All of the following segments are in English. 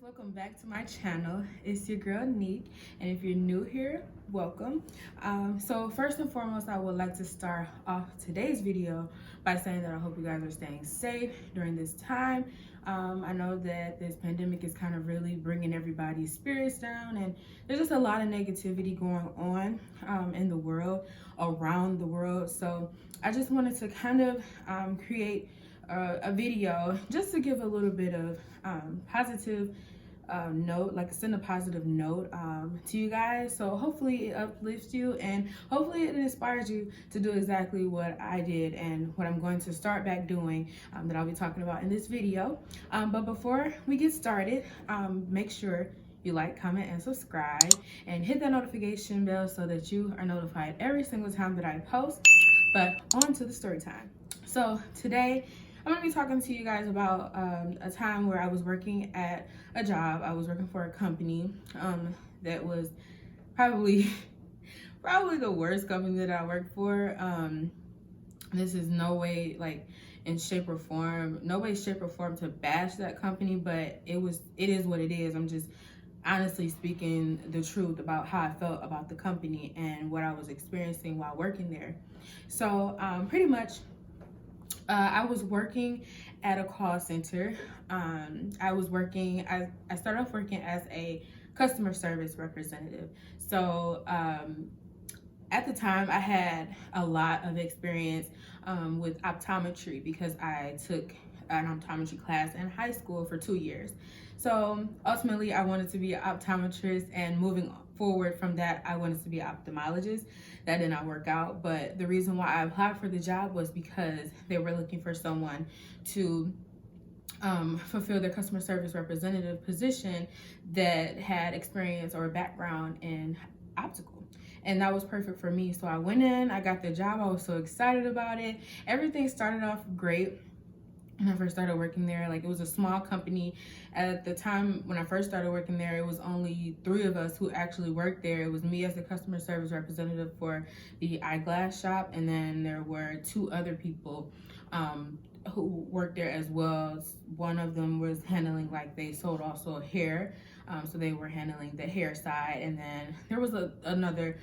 welcome back to my channel. It's your girl Neek, and if you're new here, welcome. So first and foremost, I would like to start off today's video by saying that I hope you guys are staying safe during this time. I know that this pandemic is kind of really bringing everybody's spirits down, and there's just a lot of negativity going on in the world, around the world. So I just wanted to kind of create a video just to give a little bit of positive note, like send a positive note to you guys. So hopefully it uplifts you, and hopefully it inspires you to do exactly what I did and what I'm going to start back doing that I'll be talking about in this video. But before we get started, make sure you like, comment, and subscribe, and hit that notification bell so that you are notified every single time that I post. But on to the story time. So today I'm going to be talking to you guys about a time where I was working at a job. I was working for a company that was probably the worst company that I worked for. This is no way, like, in shape or form, no way, shape or form to bash that company, but it is what it is. I'm just honestly speaking the truth about how I felt about the company and what I was experiencing while working there. So pretty much, I was working at a call center. I started off working as a customer service representative. So at the time, I had a lot of experience with optometry because I took an optometry class in high school for 2 years. So ultimately, I wanted to be an optometrist, and moving forward from that, I wanted to be an ophthalmologist. That did not work out, but the reason why I applied for the job was because they were looking for someone to fulfill their customer service representative position that had experience or background in optical. And that was perfect for me. So I went in, I got the job, I was so excited about it. Everything started off great. When I first started working there, like, it was a small company. At the time when I first started working there, it was only 3 of us who actually worked there. It was me as the customer service representative for the eyeglass shop, and then there were 2 other people who worked there as well. One of them was handling, like, they sold also hair, so they were handling the hair side, and then there was another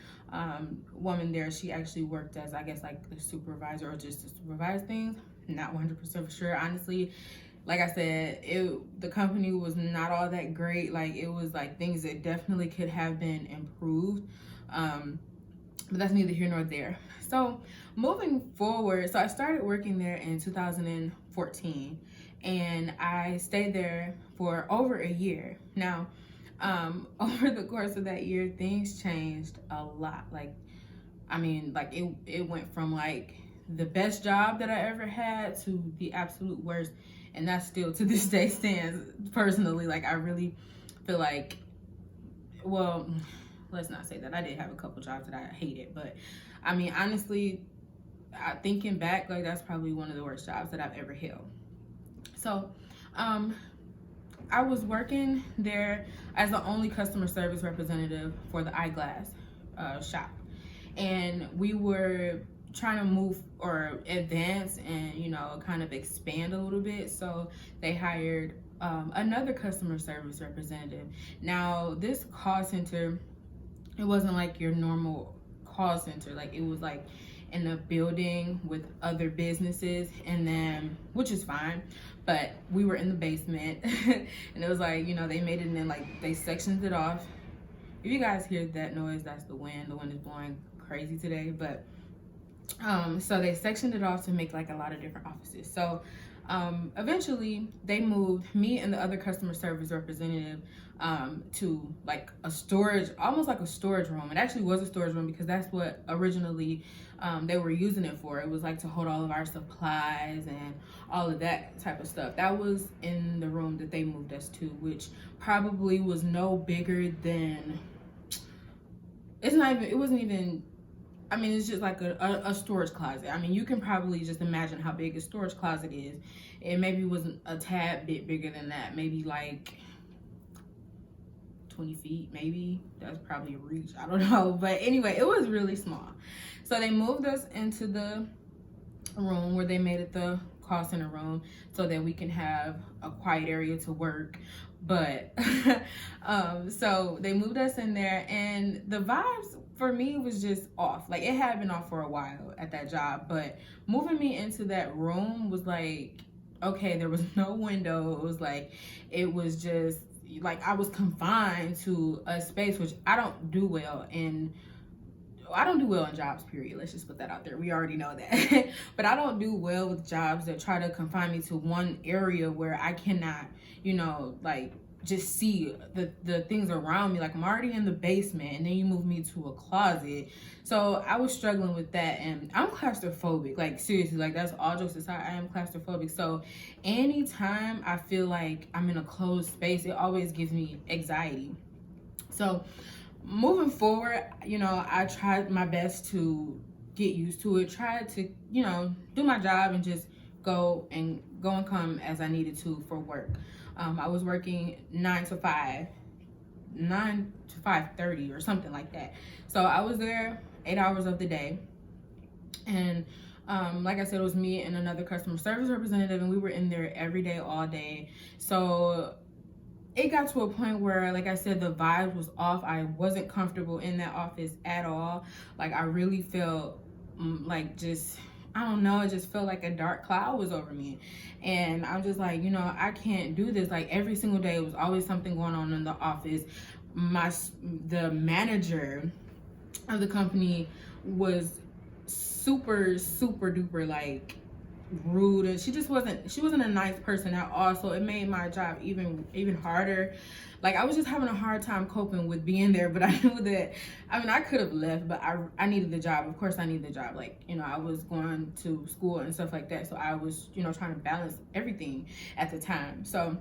woman there. She actually worked as, I guess, like, the supervisor or just to supervise things. Not 100% for sure, honestly. Like I said, the company was not all that great. Like, it was like things that definitely could have been improved, but that's neither here nor there. So moving forward, so I started working there in 2014, and I stayed there for over a year. Now over the course of that year, things changed a lot. Like, I mean, like, it went from, like, the best job that I ever had to the absolute worst, and that still to this day stands. Personally, like, I really feel like, well, let's not say that. I did have a couple jobs that I hated, but I mean, honestly, thinking back, like, that's probably one of the worst jobs that I've ever held. So I was working there as the only customer service representative for the eyeglass shop, and we were trying to move or advance and, you know, kind of expand a little bit. So they hired another customer service representative. Now, this call center, it wasn't like your normal call center. Like, it was like in a building with other businesses, and then, which is fine, but we were in the basement and it was like, you know, they made it in, like, they sectioned it off. If you guys hear that noise, that's the wind. The wind is blowing crazy today, but so they sectioned it off to make, like, a lot of different offices. So eventually they moved me and the other customer service representative to, like, a storage, almost like a storage room. It actually was a storage room because that's what originally they were using it for. It was, like, to hold all of our supplies and all of that type of stuff. That was in the room that they moved us to, which probably was no bigger than, it wasn't even, I mean, it's just like a storage closet. I mean, you can probably just imagine how big a storage closet is. It maybe wasn't a tad bit bigger than that. Maybe like 20 feet, maybe. That's probably a reach. I don't know. But anyway, it was really small. So they moved us into the room where they made it the call center room so that we can have a quiet area to work. But so they moved us in there, and the vibes for me was just off. Like, it had been off for a while at that job, but moving me into that room was like, okay, there was no window. It was just like I was confined to a space, which I don't do well in. I don't do well in jobs, period. Let's just put that out there. We already know that. But I don't do well with jobs that try to confine me to one area where I cannot, like, just see the things around me. Like, I'm already in the basement, and then you move me to a closet. So I was struggling with that, and I'm claustrophobic. Like, seriously, like, that's all jokes aside, I am claustrophobic. So anytime I feel like I'm in a closed space, it always gives me anxiety. So moving forward, I tried my best to get used to it, tried to, do my job and just go and come as I needed to for work. I was working 9 to 5:30 or something like that. So I was there 8 hours of the day. And like I said, it was me and another customer service representative, and we were in there every day, all day. So it got to a point where, like I said, the vibe was off. I wasn't comfortable in that office at all. Like, I really felt like I don't know, it just felt like a dark cloud was over me. And I'm just like, I can't do this. Like, every single day, it was always something going on in the office. The manager of the company was super, super duper, like, rude, and she wasn't a nice person at all. So it made my job even harder. Like, I was just having a hard time coping with being there. But I knew that, I could have left, but I needed the job. Of course I needed the job. Like, I was going to school and stuff like that, so I was trying to balance everything at the time. So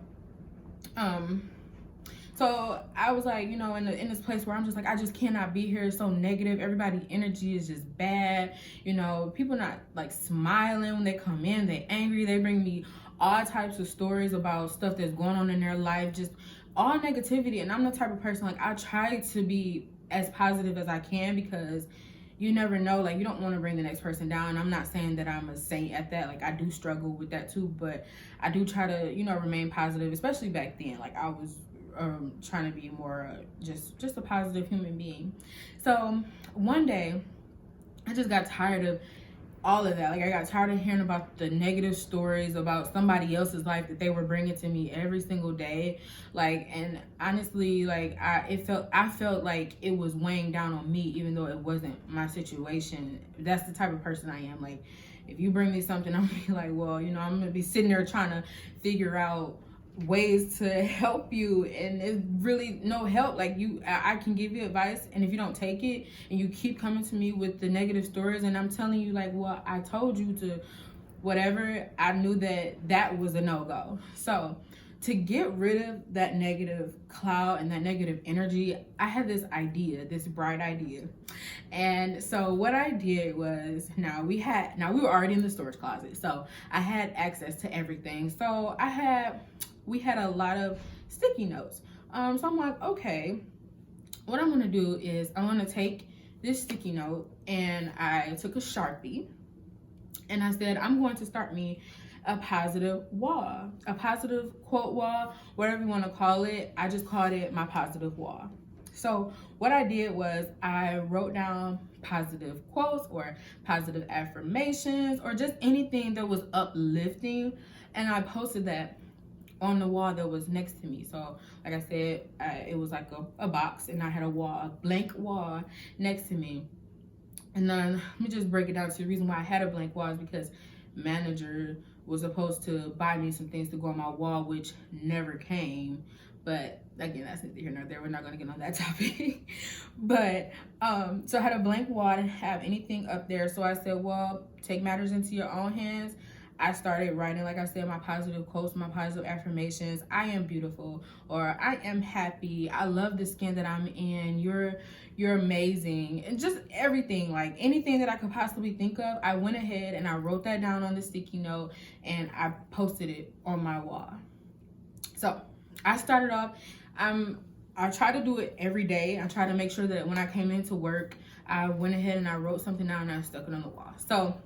so I was like, in this place where I'm just like, I just cannot be here. It's so negative. Everybody's energy is just bad. People not like smiling when they come in. They angry. They bring me all types of stories about stuff that's going on in their life. Just all negativity. And I'm the type of person, like, I try to be as positive as I can, because you never know. Like, you don't want to bring the next person down. I'm not saying that I'm a saint at that. Like, I do struggle with that too. But I do try to, remain positive, especially back then. Like, I was trying to be more just a positive human being. So one day I just got tired of all of that. Like, I got tired of hearing about the negative stories about somebody else's life that they were bringing to me every single day. Like, and honestly, like, I felt like it was weighing down on me, even though it wasn't my situation. That's the type of person I am. Like, if you bring me something, I'm gonna be like, well, I'm gonna be sitting there trying to figure out ways to help you, and it's really no help. Like, I can give you advice, and if you don't take it and you keep coming to me with the negative stories, and I'm telling you, like, well, I told you to whatever, I knew that was a no-go. So to get rid of that negative cloud and that negative energy, I had this bright idea. And so what I did was, we were already in the storage closet, so I had access to everything. So we had a lot of sticky notes. So I'm like, okay, what I'm gonna do is I'm gonna take this sticky note, and I took a Sharpie, and I said, I'm going to start me a positive wall, a positive quote wall, whatever you want to call it. I just called it my positive wall. So what I did was I wrote down positive quotes or positive affirmations or just anything that was uplifting, and I posted that on the wall that was next to me. So like I said, it was like a box, and I had a blank wall next to me. And then let me just break it down. To the reason why I had a blank wall is because manager was supposed to buy me some things to go on my wall, which never came. But again, that's neither here nor there. We're not going to get on that topic. But so I had a blank wall. I didn't have anything up there. So I said, well, take matters into your own hands. I started writing, like I said, my positive quotes, my positive affirmations. I am beautiful, or I am happy. I love the skin that I'm in. You're amazing. And just everything, like anything that I could possibly think of, I went ahead and I wrote that down on the sticky note, and I posted it on my wall. So I started off, I try to do it every day. I try to make sure that when I came into work, I went ahead and I wrote something down and I stuck it on the wall. So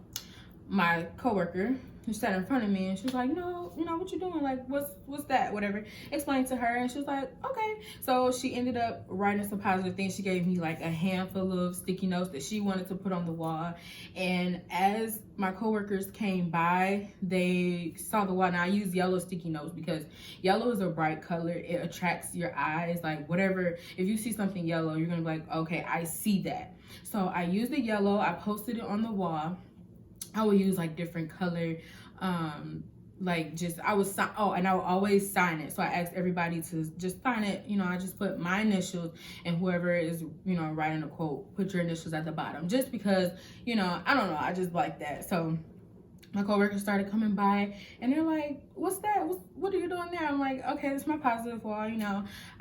my coworker, She sat in front of me and she was like, no, what you doing? Like, what's that? Whatever. Explained to her and she was like, okay. So she ended up writing some positive things. She gave me like a handful of sticky notes that she wanted to put on the wall. And as my coworkers came by, they saw the wall. Now I use yellow sticky notes because yellow is a bright color. It attracts your eyes. Like whatever, if you see something yellow, you're gonna be like, okay, I see that. So I used the yellow, I posted it on the wall. I would use like different color, like just, I would sign, oh, and I would always sign it. So I asked everybody to just sign it. I just put my initials, and whoever is, writing a quote, put your initials at the bottom, just because, I don't know, I just like that. So my coworkers started coming by and they're like, what's that? What are you doing there? I'm like, okay, it's my positive wall.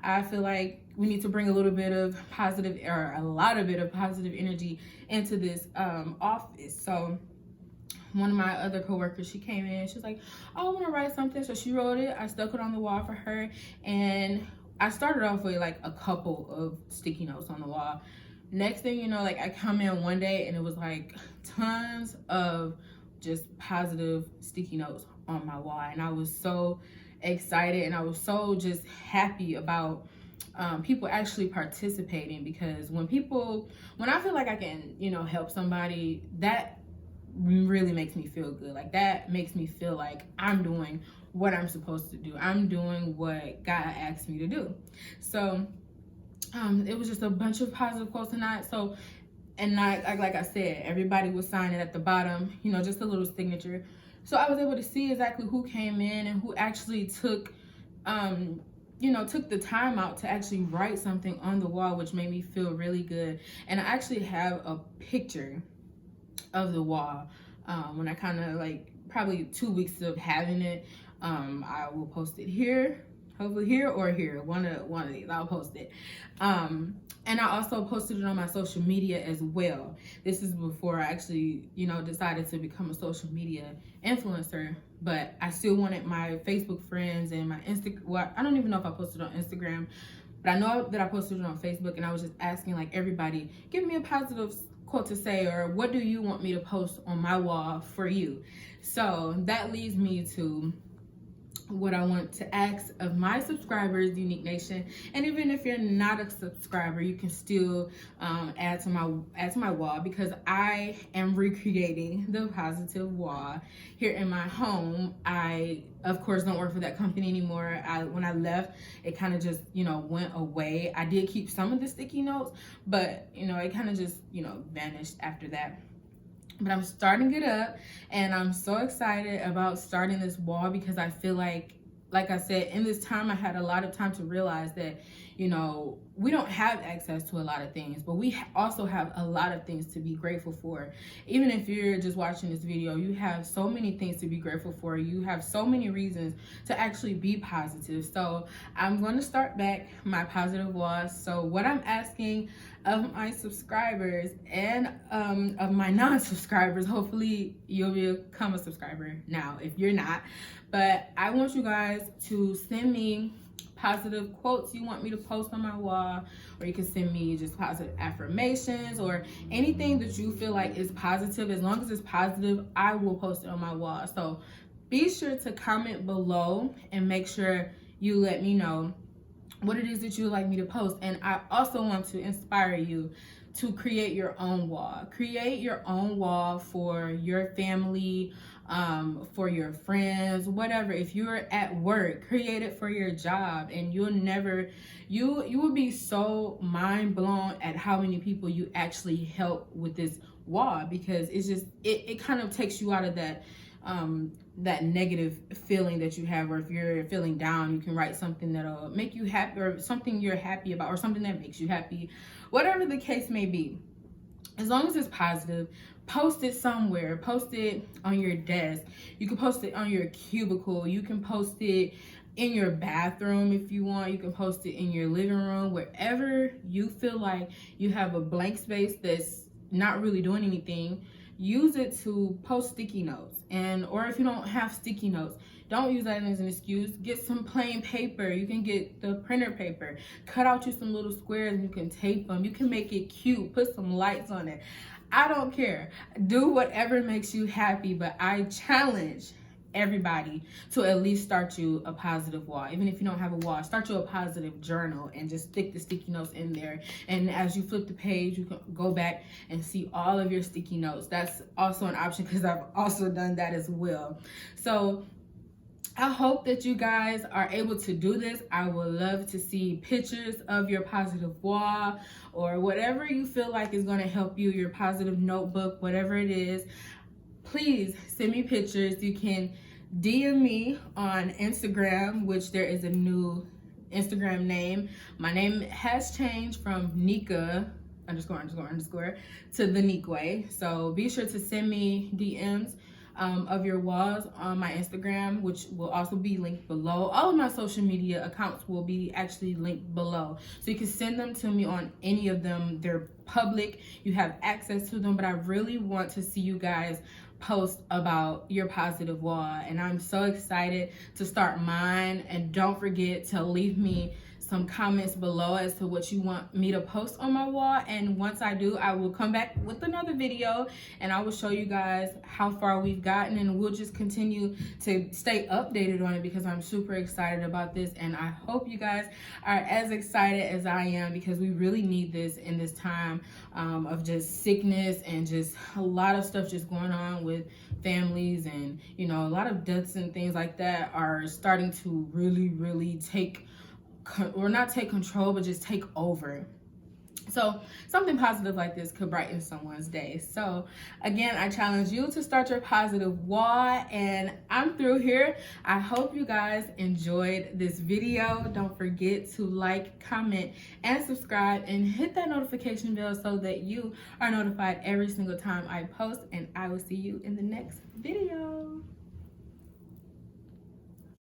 I feel like we need to bring a little bit of positive, or a lot of bit of positive energy into this office. So one of my other coworkers, she came in, she was like, oh, I want to write something. So she wrote it. I stuck it on the wall for her. And I started off with like a couple of sticky notes on the wall. Next thing you know, like I come in one day and it was like tons of just positive sticky notes on my wall. And I was so excited and I was so just happy about people actually participating, because when I feel like I can, help somebody, that really makes me feel good. Like that makes me feel like I'm doing what I'm supposed to do. I'm doing what God asked me to do. So it was just a bunch of positive quotes tonight. So, and like I said, everybody was signing at the bottom, just a little signature. So I was able to see exactly who came in and who actually took the time out to actually write something on the wall, which made me feel really good. And I actually have a picture of the wall when I kind of like probably 2 weeks of having it. I will post it here, hopefully here or here, one of these. I'll post it. And I also posted it on my social media as well. This is before I actually decided to become a social media influencer, but I still wanted my Facebook friends and my Instagram. I don't even know if I posted on Instagram, but I know that I posted it on Facebook. And I was just asking like everybody, give me a positive quote to say, or what do you want me to post on my wall for you? So that leads me to what I want to ask of my subscribers, Unique Nation. And even if you're not a subscriber, you can still add to my wall, because I am recreating the positive wall here in my home. I of course don't work for that company anymore. When I left, it kind of just went away. I did keep some of the sticky notes, but it kind of just vanished after that. But I'm starting it up, and I'm so excited about starting this wall, because I feel like I said, in this time, I had a lot of time to realize that, we don't have access to a lot of things, but we also have a lot of things to be grateful for. Even if you're just watching this video, you have so many things to be grateful for. You have so many reasons to actually be positive. So I'm going to start back my positive wall. So what I'm asking of my subscribers and of my non-subscribers, hopefully you'll become a subscriber now if you're not, but I want you guys to send me positive quotes you want me to post on my wall, or you can send me just positive affirmations or anything that you feel like is positive. As long as it's positive, I will post it on my wall. So be sure to comment below and make sure you let me know what it is that you would like me to post. And I also want to inspire you to create your own wall. Create your own wall for your family, for your friends, whatever. If you're at work, create it for your job, and you will be so mind blown at how many people you actually help with this wall, because it's just it kind of takes you out of that negative feeling that you have. Or if you're feeling down, you can write something that'll make you happy, or something you're happy about, or something that makes you happy, whatever the case may be. As long as it's positive, post it somewhere. Post it on your desk. You can post it on your cubicle. You can post it in your bathroom if you want. You can post it in your living room, wherever you feel like you have a blank space that's not really doing anything. Use it to post sticky notes. Or if you don't have sticky notes, don't use that as an excuse. Get some plain paper. You can get the printer paper. Cut out you some little squares and you can tape them. You can make it cute. Put some lights on it. I don't care. Do whatever makes you happy, but I challenge everybody to at least start you a positive wall. Even if you don't have a wall, start you a positive journal and just stick the sticky notes in there. And as you flip the page, you can go back and see all of your sticky notes. That's also an option because I've also done that as well. So I hope that you guys are able to do this. I would love to see pictures of your positive wall or whatever you feel like is going to help you, your positive notebook, whatever it is. Please send me pictures. You can DM me on Instagram, which there is a new Instagram name. My name has changed from Nika __ to the Neek Way. So be sure to send me DMs of your walls on my Instagram, which will also be linked below. All of my social media accounts will be actually linked below. So you can send them to me on any of them. They're public. You have access to them, but I really want to see you guys post about your positive wall, and I'm so excited to start mine. And don't forget to leave me some comments below as to what you want me to post on my wall, and once I do, I will come back with another video and I will show you guys how far we've gotten, and we'll just continue to stay updated on it because I'm super excited about this, and I hope you guys are as excited as I am because we really need this in this time of just sickness and just a lot of stuff just going on with families, and you know, a lot of deaths and things like that are starting to really take, or not take control, but just take over. So something positive like this could brighten someone's day. So again, I challenge you to start your positive wall, and I'm through here. I hope you guys enjoyed this video. Don't forget to like, comment, and subscribe, and hit that notification bell so that you are notified every single time I post, and I will see you in the next video.